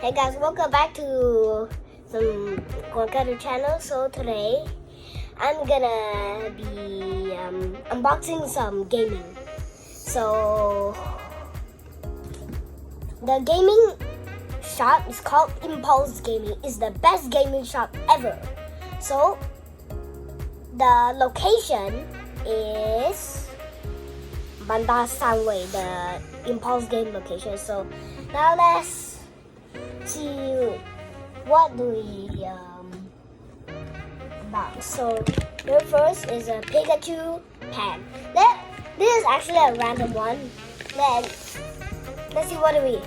Hey guys, welcome back to some Pikachu channel. So today I'm gonna be unboxing some gaming. So the gaming shop is called Impulse Gaming. It's the best gaming shop ever. So the location is Bandar Sanway, the Impulse Game location. So now let's see what do we box. So here first is a Pikachu Pen. This is actually a random one. Let's see what do we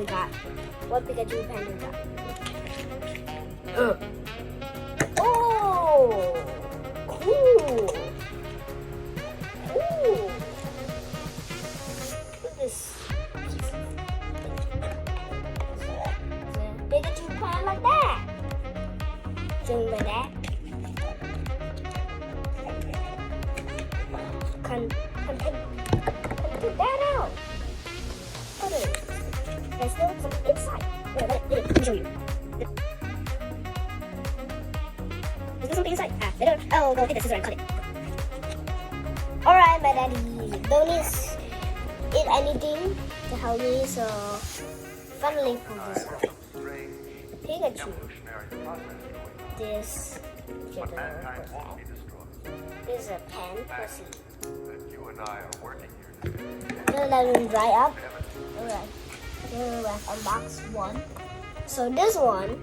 got. What Pikachu Pen we got? Oh, cool. Ooh. Look at this. Pikachu Pen like that. Zoom like that. Can take that out. What is it? There's still something inside. Let me show you. Is there something inside? Oh, go take the scissors and cut it. Alright, my daddy. Don't need it anything to help me, so finally pull this out. Pikachu. This is a pen. Let's see. Let them dry up. Alright. Here we have unbox one. So this one,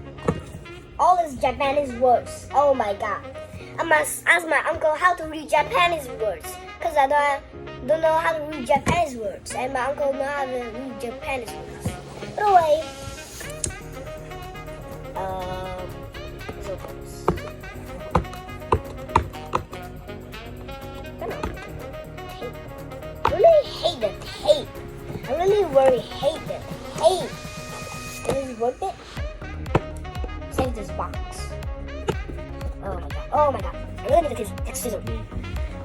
all is Japanese words. Oh my god. I must ask my uncle how to read Japanese words. Because I don't know how to read Japanese words. And my uncle knows how to read Japanese words. But anyway, let's open this. I really hate the tape. I really hate the tape. Is this worth it? Save this box. Oh my god. I really need to take scissors.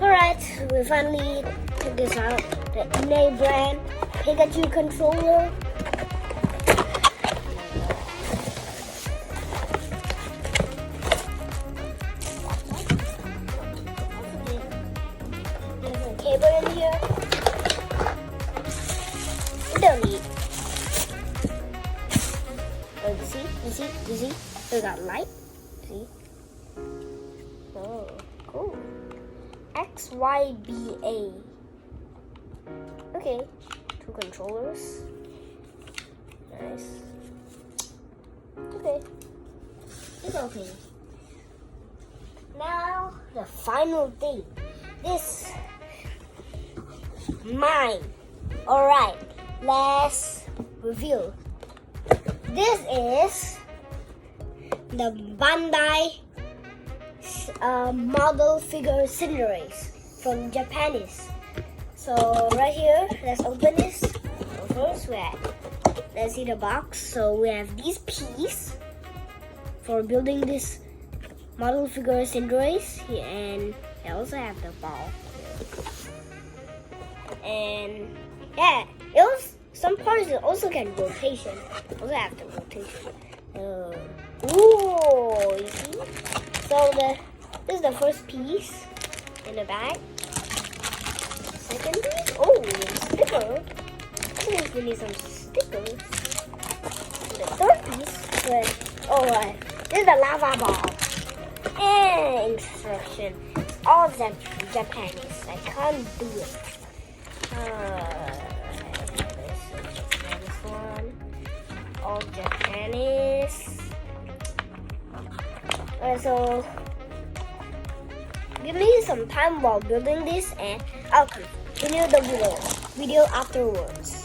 Alright, we finally took this out. The NA brand Pikachu controller. There's a cable in here. We don't need. Oh, you see? We got light. See? Oh, cool. XYBA. Okay, 2 controllers. Nice. Okay. It's okay. Now, the final thing. This mine. Alright, let's reveal. This is the Bandai Model Figure Cinderace from Japanese. So right here, let's open this. So first, let's see the box. So we have these pieces for building this model figure Cinderace, and I also have the ball here. And yeah, some parts it also can rotation. Also have the rotation. Ooh, you see? So this is the first piece in the bag. Second piece, oh, sticker. I think we need some stickers. The third piece, this is the lava ball. And instruction. It's all Japanese. I can't do it. This one, all Japanese. So give me some time while building this, and I'll continue the video afterwards.